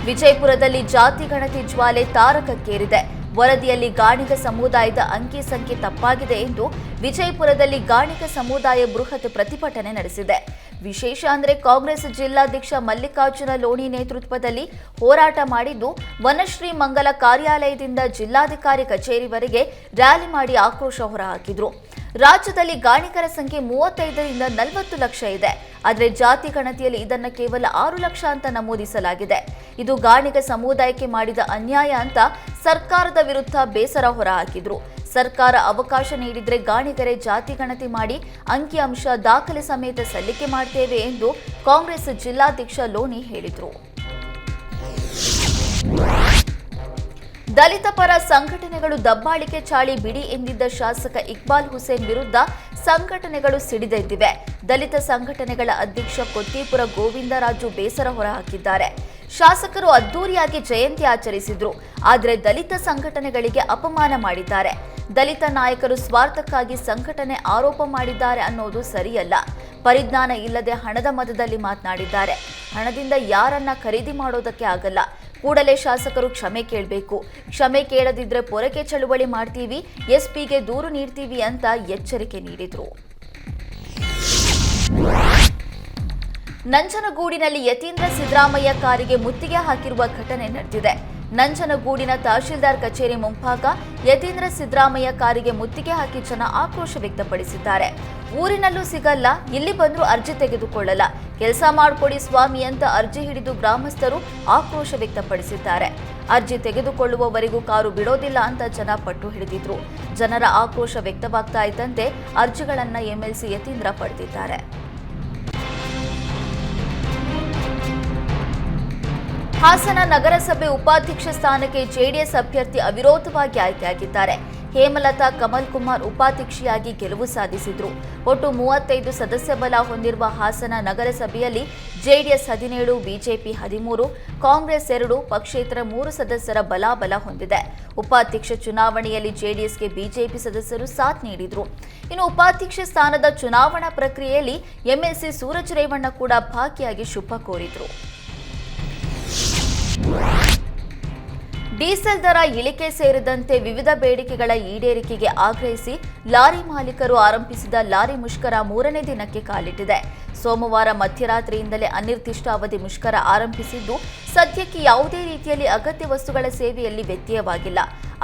ವಿಜಯಪುರದಲ್ಲಿ ಜಾತಿ ಗಣತಿ ಜ್ವಾಲೆ ತಾರಕಕ್ಕೇರಿದೆ. ವರದಿಯಲ್ಲಿ ಗಾಣಿಗ ಸಮುದಾಯದ ಅಂಕಿ ಸಂಖ್ಯೆ ತಪ್ಪಾಗಿದೆ ಎಂದು ವಿಜಯಪುರದಲ್ಲಿ ಗಾಣಿಗ ಸಮುದಾಯ ಬೃಹತ್ ಪ್ರತಿಭಟನೆ ನಡೆಸಿದೆ. ವಿಶೇಷ ಅಂದರೆ ಕಾಂಗ್ರೆಸ್ ಜಿಲ್ಲಾಧ್ಯಕ್ಷ ಮಲ್ಲಿಕಾರ್ಜುನ ಲೋಣಿ ನೇತೃತ್ವದಲ್ಲಿ ಹೋರಾಟ ಮಾಡಿದ್ದು, ವನಶ್ರೀ ಮಂಗಲ ಕಾರ್ಯಾಲಯದಿಂದ ಜಿಲ್ಲಾಧಿಕಾರಿ ಕಚೇರಿವರೆಗೆ ರ್ಯಾಲಿ ಮಾಡಿ ಆಕ್ರೋಶ ಹೊರಹಾಕಿದ್ರು. ರಾಜ್ಯದಲ್ಲಿ ಗಾಣಿಗರ ಸಂಖ್ಯೆ 35ರಿಂದ 40 ಲಕ್ಷ ಇದೆ. ಆದರೆ ಜಾತಿ ಗಣತಿಯಲ್ಲಿ ಇದನ್ನು ಕೇವಲ 6 ಲಕ್ಷ ಅಂತ ನಮೂದಿಸಲಾಗಿದೆ. ಇದು ಗಾಣಿಗ ಸಮುದಾಯಕ್ಕೆ ಮಾಡಿದ ಅನ್ಯಾಯ ಅಂತ ಸರ್ಕಾರದ ವಿರುದ್ಧ ಬೇಸರ ಹೊರಹಾಕಿದ್ರು. ಸರ್ಕಾರ ಅವಕಾಶ ನೀಡಿದ್ರೆ ಗಾಣಿಗರೇ ಜಾತಿ ಗಣತಿ ಮಾಡಿ ಅಂಕಿಅಂಶ ದಾಖಲೆ ಸಮೇತ ಸಲ್ಲಿಕೆ ಮಾಡ್ತೇವೆ ಎಂದು ಕಾಂಗ್ರೆಸ್ ಜಿಲ್ಲಾಧ್ಯಕ್ಷ ಲೋಣಿ ಹೇಳಿದರು. ದಲಿತ ಪರ ಸಂಘಟನೆಗಳು ದಬ್ಬಾಳಿಕೆ ಚಾಳಿ ಬಿಡಿ ಎಂದಿದ್ದ ಶಾಸಕ ಇಕ್ಬಾಲ್ ಹುಸೇನ್ ವಿರುದ್ಧ ಸಂಘಟನೆಗಳು ಸಿಡಿದೆದ್ದಿವೆ. ದಲಿತ ಸಂಘಟನೆಗಳ ಅಧ್ಯಕ್ಷ ಕೊತ್ತೀಪುರ ಗೋವಿಂದರಾಜು ಬೇಸರ ಹೊರಹಾಕಿದ್ದಾರೆ. ಶಾಸಕರು ಅದ್ದೂರಿಯಾಗಿ ಜಯಂತಿ ಆಚರಿಸಿದ್ರು, ಆದರೆ ದಲಿತ ಸಂಘಟನೆಗಳಿಗೆ ಅಪಮಾನ ಮಾಡಿದ್ದಾರೆ. ದಲಿತ ನಾಯಕರು ಸ್ವಾರ್ಥಕ್ಕಾಗಿ ಸಂಘಟನೆ ಆರೋಪ ಮಾಡಿದ್ದಾರೆ ಅನ್ನೋದು ಸರಿಯಲ್ಲ. ಪರಿಜ್ಞಾನ ಇಲ್ಲದೆ ಹಣದ ಮದದಲ್ಲಿ ಮಾತನಾಡಿದ್ದಾರೆ. ಹಣದಿಂದ ಯಾರನ್ನ ಖರೀದಿ ಮಾಡೋದಕ್ಕೆ ಆಗಲ್ಲ. ಕೂಡಲೇ ಶಾಸಕರು ಕ್ಷಮೆ ಕೇಳಬೇಕು. ಕ್ಷಮೆ ಕೇಳದಿದ್ರೆ ಪೊರಕೆ ಚಳುವಳಿ ಮಾಡ್ತೀವಿ, ಎಸ್ಪಿಗೆ ದೂರು ನೀಡ್ತೀವಿ ಅಂತ ಎಚ್ಚರಿಕೆ ನೀಡಿದ್ರು. ನಂಜನಗೂಡಿನಲ್ಲಿ ಯತೀಂದ್ರ ಸಿದ್ದರಾಮಯ್ಯ ಕಾರಿಗೆ ಮುತ್ತಿಗೆ ಹಾಕಿರುವ ಘಟನೆ ನಡೆದಿದೆ. ನಂಜನಗೂಡಿನ ತಹಶೀಲ್ದಾರ್ ಕಚೇರಿ ಮುಂಭಾಗ ಯತೀಂದ್ರ ಸಿದ್ದರಾಮಯ್ಯ ಕಾರಿಗೆ ಮುತ್ತಿಗೆ ಹಾಕಿ ಜನ ಆಕ್ರೋಶ ವ್ಯಕ್ತಪಡಿಸಿದ್ದಾರೆ. ಊರಿನಲ್ಲೂ ಸಿಗಲ್ಲ, ಇಲ್ಲಿ ಬಂದರೂ ಅರ್ಜಿ ತೆಗೆದುಕೊಳ್ಳಲ್ಲ, ಕೆಲಸ ಮಾಡಿಕೊಡಿ ಸ್ವಾಮಿ ಅಂತ ಅರ್ಜಿ ಹಿಡಿದು ಗ್ರಾಮಸ್ಥರು ಆಕ್ರೋಶ ವ್ಯಕ್ತಪಡಿಸಿದ್ದಾರೆ. ಅರ್ಜಿ ತೆಗೆದುಕೊಳ್ಳುವವರೆಗೂ ಕಾರು ಬಿಡೋದಿಲ್ಲ ಅಂತ ಜನ ಪಟ್ಟು ಹಿಡಿದಿದ್ರು. ಜನರ ಆಕ್ರೋಶ ವ್ಯಕ್ತವಾಗ್ತಾ ಇದ್ದಂತೆ ಅರ್ಜಿಗಳನ್ನು ಎಂಎಲ್ಸಿ ಯತೀಂದ್ರ ಪಡೆದಿದ್ದಾರೆ. ಹಾಸನ ನಗರಸಭೆ ಉಪಾಧ್ಯಕ್ಷ ಸ್ಥಾನಕ್ಕೆ ಜೆಡಿಎಸ್ ಅಭ್ಯರ್ಥಿ ಅವಿರೋಧವಾಗಿ ಆಯ್ಕೆಯಾಗಿದ್ದಾರೆ. ಹೇಮಲತಾ ಕಮಲ್ ಕುಮಾರ್ ಉಪಾಧ್ಯಕ್ಷೆಯಾಗಿ ಗೆಲುವು ಸಾಧಿಸಿದ್ರು. ಒಟ್ಟು 35 ಸದಸ್ಯ ಬಲ ಹೊಂದಿರುವ ಹಾಸನ ನಗರಸಭೆಯಲ್ಲಿ ಜೆಡಿಎಸ್ 17, ಬಿಜೆಪಿ 13, ಕಾಂಗ್ರೆಸ್ 2, ಪಕ್ಷೇತರ 3 ಸದಸ್ಯರ ಬಲಾಬಲ ಹೊಂದಿದೆ. ಉಪಾಧ್ಯಕ್ಷ ಚುನಾವಣೆಯಲ್ಲಿ ಜೆಡಿಎಸ್ಗೆ ಬಿಜೆಪಿ ಸದಸ್ಯರು ಸಾಥ್ ನೀಡಿದ್ರು. ಇನ್ನು ಉಪಾಧ್ಯಕ್ಷ ಸ್ಥಾನದ ಚುನಾವಣಾ ಪ್ರಕ್ರಿಯೆಯಲ್ಲಿ ಎಂಎಲ್ಸಿ ಸೂರಜ್ ರೇವಣ್ಣ ಕೂಡ ಭಾಗಿಯಾಗಿ ಶುಭ ಕೋರಿದ್ರು. ಡೀಸೆಲ್ ದರ ಇಳಿಕೆ ಸೇರಿದಂತೆ ವಿವಿಧ ಬೇಡಿಕೆಗಳ ಈಡೇರಿಕೆಗೆ ಆಗ್ರಹಿಸಿ ಲಾರಿ ಮಾಲೀಕರು ಆರಂಭಿಸಿದ ಲಾರಿ ಮುಷ್ಕರ 3ನೇ ದಿನಕ್ಕೆ ಕಾಲಿಟ್ಟಿದೆ. ಸೋಮವಾರ ಮಧ್ಯರಾತ್ರಿಯಿಂದಲೇ ಅನಿರ್ದಿಷ್ಟ ಅವಧಿ ಮುಷ್ಕರ ಆರಂಭಿಸಿದ್ದು, ಸದ್ಯಕ್ಕೆ ಯಾವುದೇ ರೀತಿಯಲ್ಲಿ ಅಗತ್ಯ ವಸ್ತುಗಳ ಸೇವೆಯಲ್ಲಿ ವ್ಯತ್ಯಯವಾಗಿಲ್ಲ.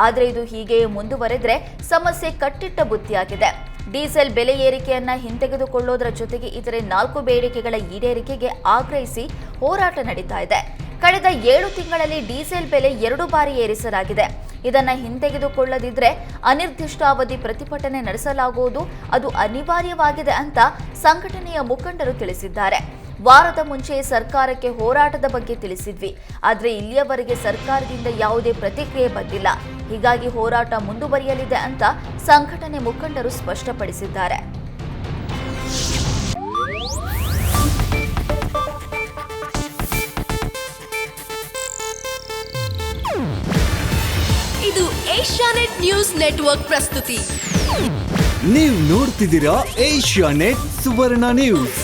ಆದರೆ ಇದು ಹೀಗೆಯೇ ಮುಂದುವರೆದರೆ ಸಮಸ್ಯೆ ಕಟ್ಟಿಟ್ಟ ಬುತ್ತಿಯಾಗಿದೆ. ಡೀಸೆಲ್ ಬೆಲೆ ಏರಿಕೆಯನ್ನ ಹಿಂತೆಗೆದುಕೊಳ್ಳೋದರ ಜೊತೆಗೆ ಇತರೆ 4 ಬೇಡಿಕೆಗಳ ಈಡೇರಿಕೆಗೆ ಆಗ್ರಹಿಸಿ ಹೋರಾಟ ನಡೀತಾ ಇದೆ. ಕಳೆದ 7 ತಿಂಗಳಲ್ಲಿ ಡೀಸೆಲ್ ಬೆಲೆ 2 ಬಾರಿ ಏರಿಸಲಾಗಿದೆ. ಇದನ್ನು ಹಿಂತೆಗೆದುಕೊಳ್ಳದಿದ್ರೆ ಅನಿರ್ದಿಷ್ಟಾವಧಿ ಪ್ರತಿಭಟನೆ ನಡೆಸಲಾಗುವುದು, ಅದು ಅನಿವಾರ್ಯವಾಗಿದೆ ಅಂತ ಸಂಘಟನೆಯ ಮುಖಂಡರು ತಿಳಿಸಿದ್ದಾರೆ. ವಾರದ ಮುಂಚೆ ಸರ್ಕಾರಕ್ಕೆ ಹೋರಾಟದ ಬಗ್ಗೆ ತಿಳಿಸಿದ್ವಿ, ಆದರೆ ಇಲ್ಲಿಯವರೆಗೆ ಸರ್ಕಾರದಿಂದ ಯಾವುದೇ ಪ್ರತಿಕ್ರಿಯೆ ಬಂದಿಲ್ಲ. ಹೀಗಾಗಿ ಹೋರಾಟ ಮುಂದುವರಿಯಲಿದೆ ಅಂತ ಸಂಘಟನೆ ಮುಖಂಡರು ಸ್ಪಷ್ಟಪಡಿಸಿದ್ದಾರೆ. ಇದು ಏಷ್ಯಾನೆಟ್ ನ್ಯೂಸ್ ನೆಟ್ವರ್ಕ್ ಪ್ರಸ್ತುತಿ. ನೀವು ನೋಡ್ತಿದ್ದೀರಾ ಏಷ್ಯಾನೆಟ್ ಸುವರ್ಣ ನ್ಯೂಸ್.